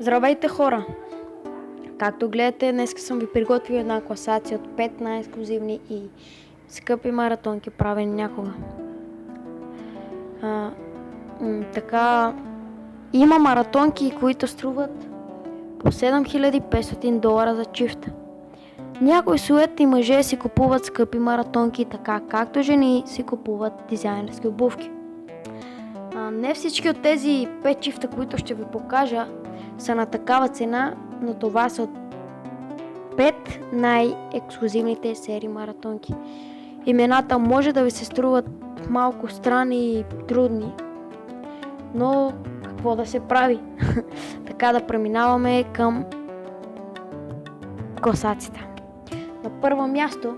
Здравейте, хора! Както гледате, днес съм ви приготвил една класация от 5 най-ексклюзивни и скъпи маратонки, правени някога. Така, има маратонки, които струват по $7500 за чифт. Някои суетни мъже си купуват скъпи маратонки, така както жени си купуват дизайнерски обувки. Не всички от тези 5 чифта, които ще ви покажа, са на такава цена, но това са 5 най-ексклюзивните серии маратонки. Имената може да ви се струват малко странни и трудни, но какво да се прави? Така да преминаваме към класацията. На първо място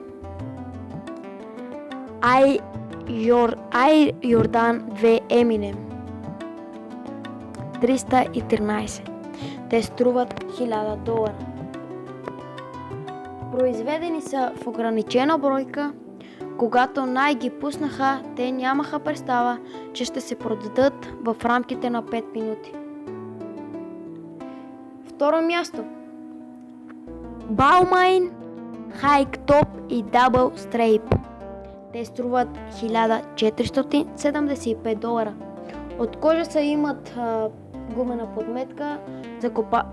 Jordan 2 Eminem 313. Те струват $1000. Произведени са в ограничена бройка. Когато ги пуснаха, те нямаха представа, че ще се продадат в рамките на 5 минути. Второ място Balmain High Top и Double Stripe. Те струват $1475. От кожа са, имат гумена подметка,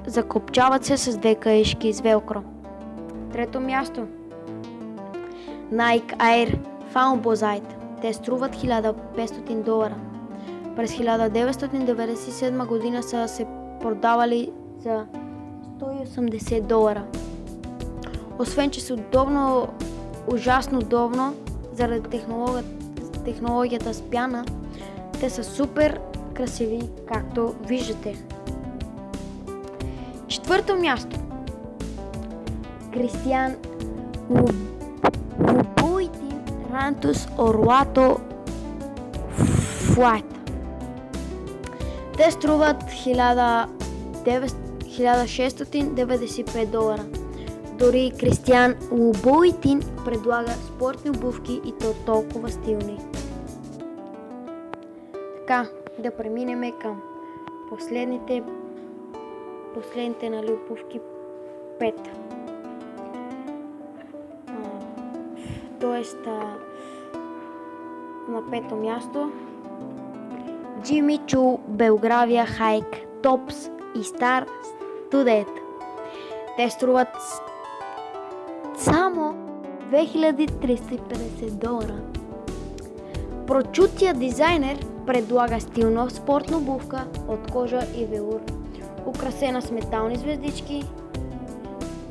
закопчават се с 2 каишки с велкро. Трето място Nike Air Foamposite. Те струват $1500. През 1997 година са се продавали за $180. Освен че са ужасно удобно, заради технологията с пяна, те са супер красиви, както виждате. Четвърто място Christian Louboutin Rantus Orlato Flight. Те струват $1695. Дори Christian Louboutin предлага спортни обувки и то толкова стилни. Така, да преминем към последните обувки 5. Тоест на пето място Jimmy Choo Belgravia Hike Tops и Star Studded. Те струват само $2350. Прочутия дизайнер предлага стилна спортна обувка от кожа и велур, украсена с метални звездички,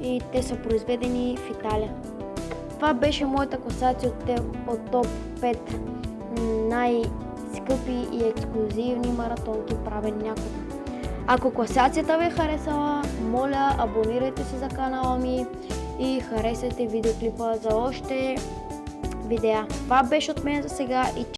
и те са произведени в Италия. Това беше моята класация от топ 5 най-скъпи и ексклюзивни маратонки, правени някога. Ако класацията ви е харесала, моля, абонирайте се за канала ми и харесайте видеоклипа за още видеа. Това беше от мен за сега и